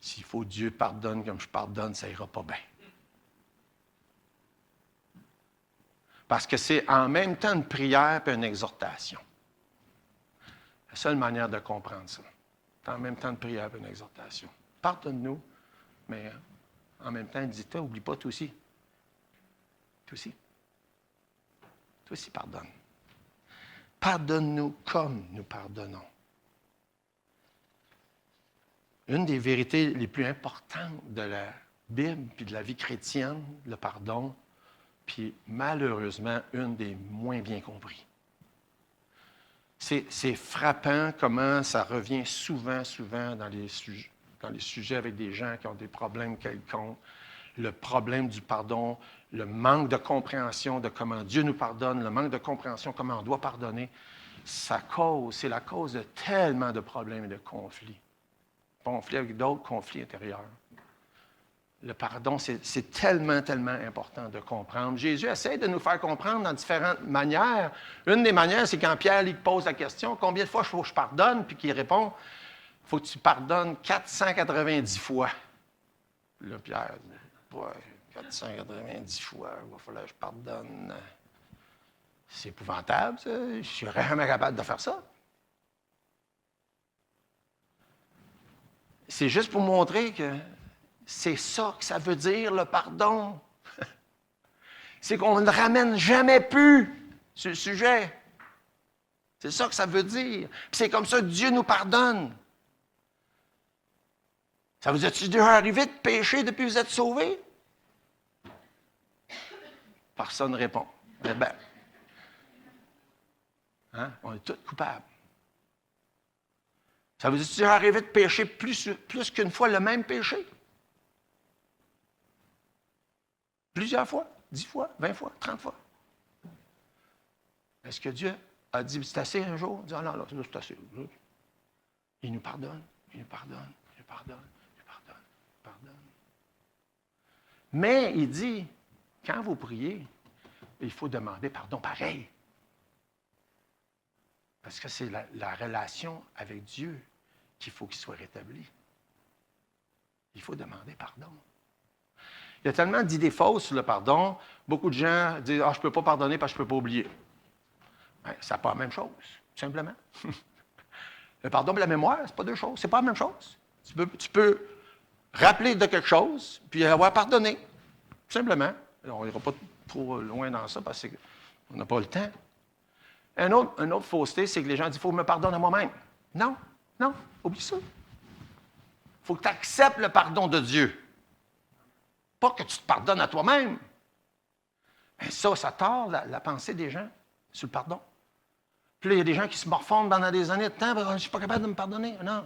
s'il faut que Dieu pardonne comme je pardonne, ça ira pas bien. Parce que c'est en même temps une prière et une exhortation. La seule manière de comprendre ça. C'est en même temps une prière et une exhortation. Pardonne-nous, mais en même temps, dis-toi, n'oublie pas toi aussi. Toi aussi. Toi aussi, pardonne. Pardonne-nous comme nous pardonnons. Une des vérités les plus importantes de la Bible et de la vie chrétienne, le pardon, puis malheureusement, une des moins bien comprises. C'est frappant comment ça revient souvent dans les sujets avec des gens qui ont des problèmes quelconques. Le problème du pardon, le manque de compréhension de comment Dieu nous pardonne, le manque de compréhension de comment on doit pardonner, c'est la cause de tellement de problèmes et de conflits. Conflits avec d'autres conflits intérieurs. Le pardon, c'est tellement, tellement important de comprendre. Jésus essaie de nous faire comprendre dans différentes manières. Une des manières, c'est quand Pierre lui pose la question, combien de fois il faut que je pardonne, puis qu'il répond, il faut que tu pardonnes 490 fois. Là, Pierre dit, ouais, 490 fois, il va falloir que je pardonne. C'est épouvantable, ça. Je suis vraiment capable de faire ça. C'est juste pour montrer que c'est ça que ça veut dire, le pardon. C'est qu'on ne ramène jamais plus sur le sujet. C'est ça que ça veut dire. Puis c'est comme ça que Dieu nous pardonne. Ça vous est-tu déjà arrivé de pécher depuis que vous êtes sauvés? Personne ne répond. Eh bien, on est tous coupables. Ça vous est-tu déjà arrivé de pécher plus qu'une fois le même péché? Plusieurs fois, 10 fois, 20 fois, 30 fois. Est-ce que Dieu a dit, c'est assez un jour? Il dit, non, c'est assez. Il nous pardonne, il nous pardonne, il nous pardonne, il nous pardonne, il nous pardonne. Mais il dit, quand vous priez, il faut demander pardon pareil. Parce que c'est la relation avec Dieu qu'il faut qu'il soit rétabli. Il faut demander pardon. Il y a tellement d'idées fausses sur le pardon. Beaucoup de gens disent « Ah, je ne peux pas pardonner parce que je ne peux pas oublier. » Bien, ça n'est pas la même chose, tout simplement. Le pardon et la mémoire, ce n'est pas deux choses. Ce n'est pas la même chose. Tu peux rappeler de quelque chose puis avoir pardonné, tout simplement. Alors, on n'ira pas trop loin dans ça parce qu'on n'a pas le temps. Une autre fausseté, c'est que les gens disent « Il faut que je me pardonne à moi-même. » Non, oublie ça. Il faut que tu acceptes le pardon de Dieu. Pas que tu te pardonnes à toi-même. Mais ça tord la pensée des gens sur le pardon. Puis là, il y a des gens qui se morfondent pendant des années de temps. « Je ne suis pas capable de me pardonner. » Non,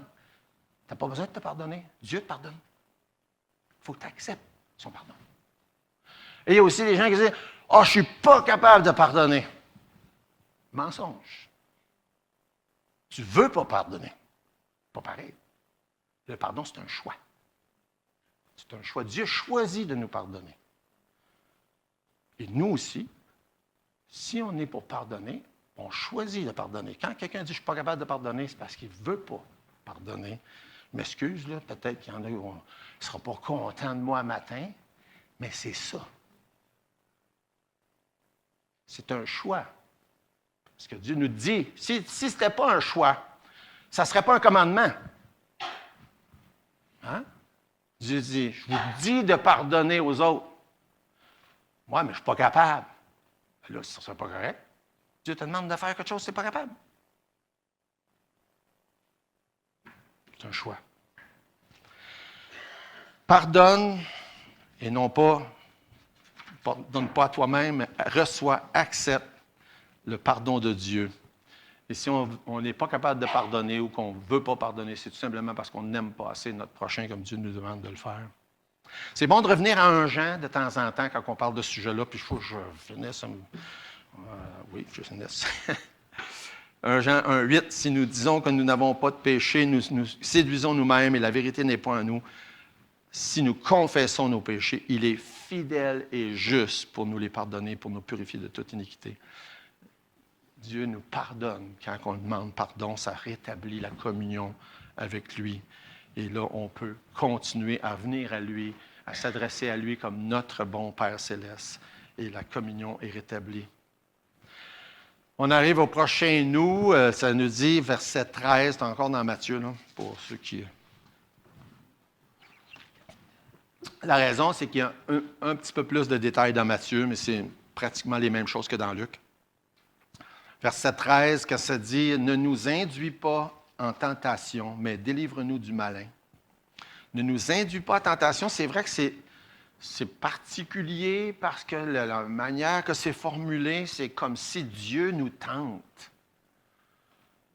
tu n'as pas besoin de te pardonner. Dieu te pardonne. Il faut que tu acceptes son pardon. Et il y a aussi des gens qui disent « Ah, je ne suis pas capable de pardonner. » Mensonge. Tu ne veux pas pardonner. Pas pareil. Le pardon, c'est un choix. C'est un choix. Dieu choisit de nous pardonner. Et nous aussi, si on est pour pardonner, on choisit de pardonner. Quand quelqu'un dit « je ne suis pas capable de pardonner », c'est parce qu'il ne veut pas pardonner. Je m'excuse, là, peut-être qu'il y en a qui ne seront pas contents de moi matin, mais c'est ça. C'est un choix. Parce que Dieu nous dit, si ce n'était pas un choix, ça ne serait pas un commandement. Hein? Dieu dit, je vous dis de pardonner aux autres. Moi, mais je ne suis pas capable. Là, ça ne serait pas correct. Dieu te demande de faire quelque chose, tu n'es pas capable. C'est un choix. Pardonne et non pas, pardonne pas à toi-même, mais reçois, accepte le pardon de Dieu. Et si on n'est pas capable de pardonner ou qu'on ne veut pas pardonner, c'est tout simplement parce qu'on n'aime pas assez notre prochain comme Dieu nous demande de le faire. C'est bon de revenir à un Jean de temps en temps quand on parle de ce sujet-là, puis il faut que je finisse. Oui, je finisse. 1 Jean 1,8, si nous disons que nous n'avons pas de péché, nous séduisons nous-mêmes et la vérité n'est pas en nous. Si nous confessons nos péchés, il est fidèle et juste pour nous les pardonner, pour nous purifier de toute iniquité. Dieu nous pardonne. Quand on demande pardon, ça rétablit la communion avec lui. Et là, on peut continuer à venir à lui, à s'adresser à lui comme notre bon Père céleste. Et la communion est rétablie. On arrive au prochain nous. Ça nous dit, verset 13, c'est encore dans Matthieu, là, pour ceux qui... La raison, c'est qu'il y a un petit peu plus de détails dans Matthieu, mais c'est pratiquement les mêmes choses que dans Luc. Verset 13, quand ça dit « Ne nous induis pas en tentation, mais délivre-nous du malin. » Ne nous induis pas en tentation, c'est vrai que c'est particulier parce que la manière que c'est formulé, c'est comme si Dieu nous tente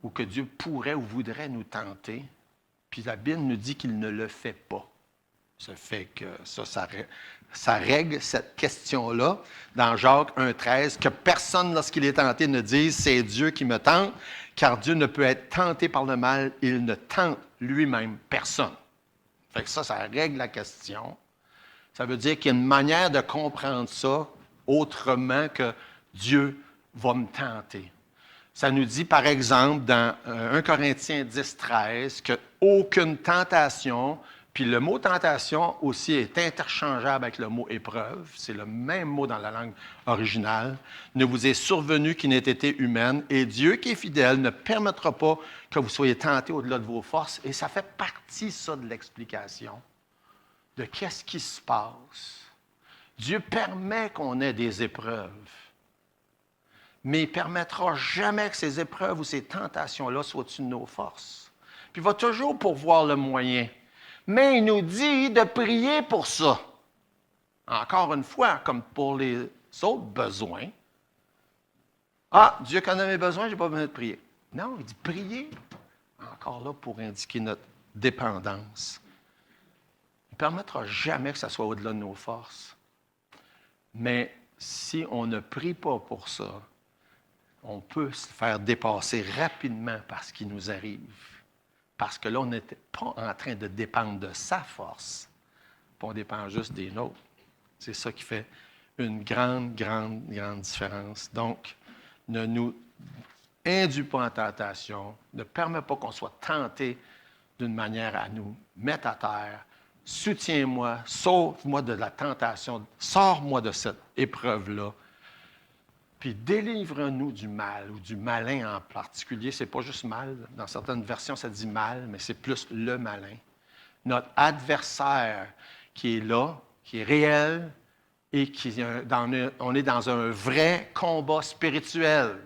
ou que Dieu pourrait ou voudrait nous tenter. Puis la Bible nous dit qu'il ne le fait pas. Ça fait que ça règle cette question-là dans Jacques 1,13, que personne, lorsqu'il est tenté, ne dise « c'est Dieu qui me tente », car Dieu ne peut être tenté par le mal, il ne tente lui-même personne. Fait que ça règle la question. Ça veut dire qu'il y a une manière de comprendre ça autrement que Dieu va me tenter. Ça nous dit, par exemple, dans 1 Corinthiens 10, 13, qu'aucune tentation, puis le mot tentation aussi est interchangeable avec le mot épreuve, c'est le même mot dans la langue originale, ne vous est survenu qui n'ait été humaine, et Dieu qui est fidèle ne permettra pas que vous soyez tentés au-delà de vos forces, et ça fait partie, ça, de l'explication de qu'est-ce qui se passe. Dieu permet qu'on ait des épreuves, mais il ne permettra jamais que ces épreuves ou ces tentations-là soient au-dessus de nos forces. Puis il va toujours pourvoir le moyen. Mais il nous dit de prier pour ça. Encore une fois, comme pour les autres besoins. Ah, Dieu connaît mes besoins, je n'ai pas besoin de prier. Non, il dit prier. Encore là pour indiquer notre dépendance. Il ne permettra jamais que ça soit au-delà de nos forces. Mais si on ne prie pas pour ça, on peut se faire dépasser rapidement par ce qui nous arrive. Parce que là, on n'était pas en train de dépendre de sa force, puis on dépend juste des nôtres. C'est ça qui fait une grande, grande, grande différence. Donc, ne nous induis pas en tentation, ne permet pas qu'on soit tenté d'une manière à nous mettre à terre. Soutiens-moi, sauve-moi de la tentation, sors-moi de cette épreuve-là. Puis délivre-nous du mal ou du malin en particulier. Ce n'est pas juste mal. Dans certaines versions, ça dit mal, mais c'est plus le malin. Notre adversaire qui est là, qui est réel et on est dans un vrai combat spirituel.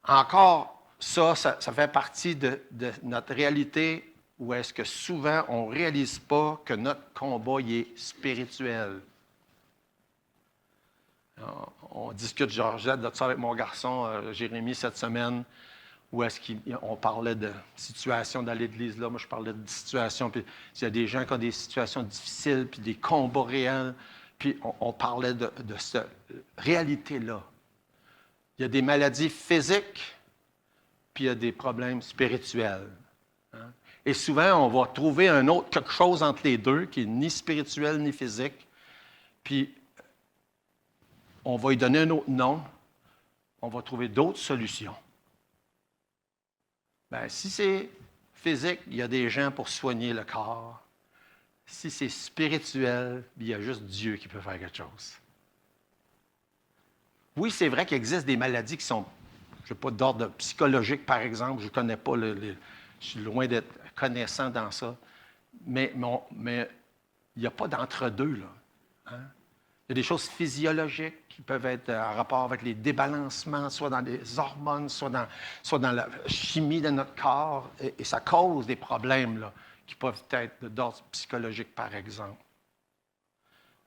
Encore, ça fait partie de notre réalité où est-ce que souvent on ne réalise pas que notre combat il est spirituel. On discute, Georgette, de ça avec mon garçon, Jérémy, cette semaine, où est-ce qu'on parlait de situation dans l'Église. Là, moi, je parlais de situation, puis il y a des gens qui ont des situations difficiles, puis des combats réels, puis on parlait de cette réalité-là. Il y a des maladies physiques, puis il y a des problèmes spirituels. Hein? Et souvent, on va trouver quelque chose entre les deux, qui n'est ni spirituel ni physique, puis on va lui donner un autre nom, on va trouver d'autres solutions. Bien, si c'est physique, il y a des gens pour soigner le corps. Si c'est spirituel, il y a juste Dieu qui peut faire quelque chose. Oui, c'est vrai qu'il existe des maladies qui sont, je ne sais pas, d'ordre psychologique, par exemple. Je ne connais pas, je suis loin d'être connaissant dans ça. Mais il n'y a pas d'entre-deux, là. Hein? Il y a des choses physiologiques qui peuvent être en rapport avec les débalancements, soit dans les hormones, soit dans la chimie de notre corps, et ça cause des problèmes là, qui peuvent être d'ordre psychologique, par exemple.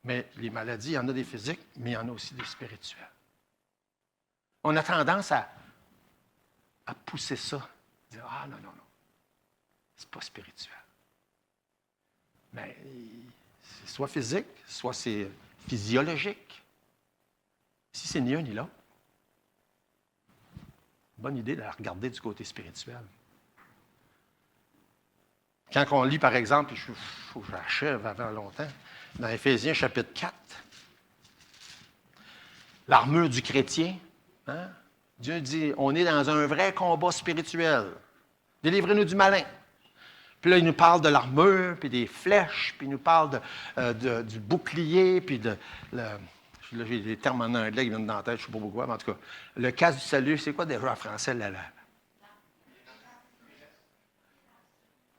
Mais les maladies, il y en a des physiques, mais il y en a aussi des spirituelles. On a tendance à pousser ça, dire « Ah non, c'est pas spirituel. » Mais c'est soit physique, soit c'est physiologique. Si c'est ni un ni l'autre, bonne idée de la regarder du côté spirituel. Quand on lit, par exemple, il faut que j'achève avant longtemps, dans Éphésiens chapitre 4, l'armure du chrétien, hein? Dieu dit, on est dans un vrai combat spirituel. Délivrez-nous du malin. Puis là, il nous parle de l'armure, puis des flèches, puis il nous parle du bouclier, puis là, j'ai des termes en anglais qui viennent dans la tête, je ne sais pas pourquoi, mais en tout cas, le casque du salut, c'est quoi déjà en français?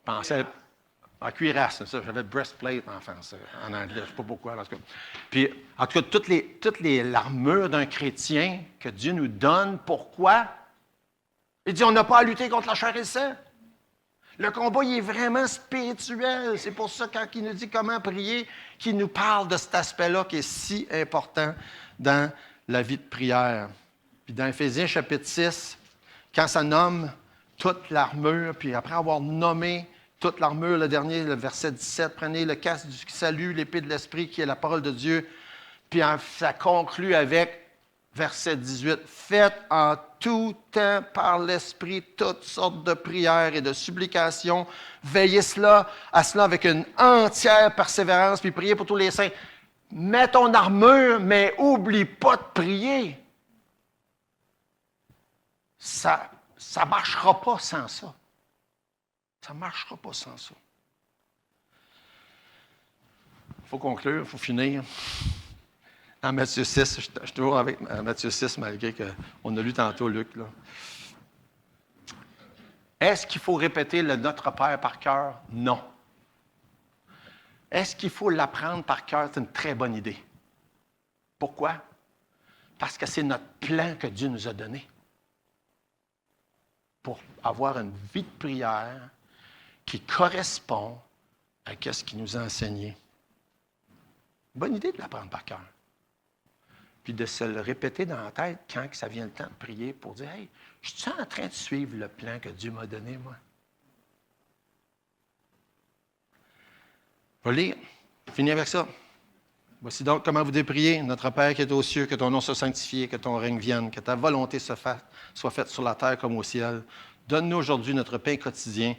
Pensais à cuirasse, c'est ça. J'avais breastplate en français, en anglais, je ne sais pas pourquoi. En tout cas. Puis, en tout cas, l'armure d'un chrétien que Dieu nous donne, pourquoi? Il dit, on n'a pas à lutter contre la chair et le sang. Le combat, il est vraiment spirituel. C'est pour ça, quand il nous dit comment prier, qu'il nous parle de cet aspect-là qui est si important dans la vie de prière. Puis dans Éphésiens chapitre 6, quand ça nomme toute l'armure, puis après avoir nommé toute l'armure, le dernier, le verset 17, prenez le casque du salut, l'épée de l'esprit qui est la parole de Dieu. Puis ça conclut avec verset 18, faites en tout temps par l'Esprit toutes sortes de prières et de supplications. Veillez à cela avec une entière persévérance, puis priez pour tous les saints. Mets ton armure, mais oublie pas de prier. Ça ne marchera pas sans ça. Ça ne marchera pas sans ça. Il faut conclure, il faut finir. Dans Matthieu 6, je suis toujours avec Matthieu 6, malgré qu'on a lu tantôt Luc. Là. Est-ce qu'il faut répéter le Notre Père par cœur? Non. Est-ce qu'il faut l'apprendre par cœur? C'est une très bonne idée. Pourquoi? Parce que c'est notre plan que Dieu nous a donné pour avoir une vie de prière qui correspond à ce qu'il nous a enseigné. Bonne idée de l'apprendre par cœur. Puis de se le répéter dans la tête quand ça vient le temps de prier pour dire « Hey, je suis en train de suivre le plan que Dieu m'a donné, moi? » Je vais lire, finir avec ça. Voici donc comment vous devez prier. Notre Père qui est aux cieux, que ton nom soit sanctifié, que ton règne vienne, que ta volonté soit faite sur la terre comme au ciel. Donne-nous aujourd'hui notre pain quotidien.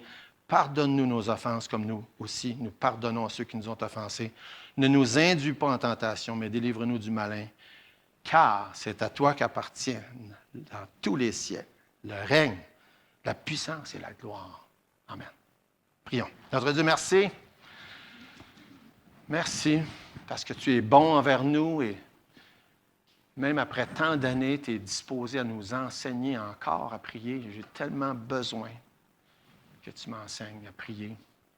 Pardonne-nous nos offenses comme nous aussi. Nous pardonnons à ceux qui nous ont offensés. Ne nous induis pas en tentation, mais délivre-nous du malin. Car c'est à toi qu'appartiennent dans tous les siècles le règne, la puissance et la gloire. Amen. Prions. Notre Dieu, merci. Merci parce que tu es bon envers nous et même après tant d'années, tu es disposé à nous enseigner encore à prier. J'ai tellement besoin que tu m'enseignes à prier,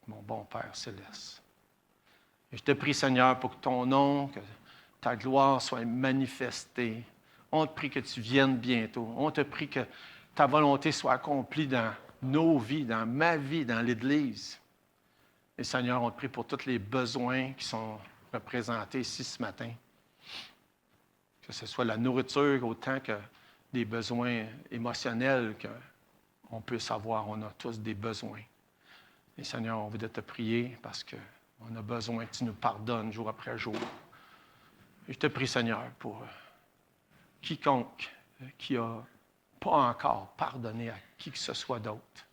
mon bon Père céleste. Et je te prie, Seigneur, pour que ton nom, que ta gloire soit manifestée. On te prie que tu viennes bientôt. On te prie que ta volonté soit accomplie dans nos vies, dans ma vie, dans l'Église. Et Seigneur, on te prie pour tous les besoins qui sont représentés ici ce matin. Que ce soit la nourriture autant que des besoins émotionnels qu'on peut savoir. On a tous des besoins. Et Seigneur, on veut te prier parce qu'on a besoin que tu nous pardonnes jour après jour. Et je te prie, Seigneur, pour quiconque qui n'a pas encore pardonné à qui que ce soit d'autre,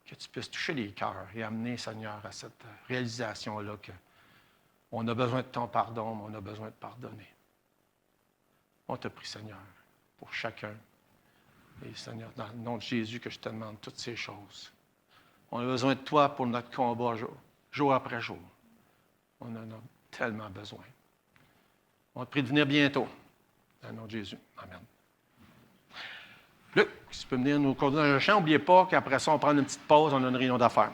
que tu puisses toucher les cœurs et amener, Seigneur, à cette réalisation-là qu'on a besoin de ton pardon, mais on a besoin de pardonner. On te prie, Seigneur, pour chacun. Et Seigneur, dans le nom de Jésus, que je te demande toutes ces choses. On a besoin de toi pour notre combat jour après jour. On en a tellement besoin. On te prie de venir bientôt. Dans le nom de Jésus. Amen. Luc, si tu peux venir nous conduire dans le champ, n'oubliez pas qu'après ça, on prend une petite pause, on a une réunion d'affaires.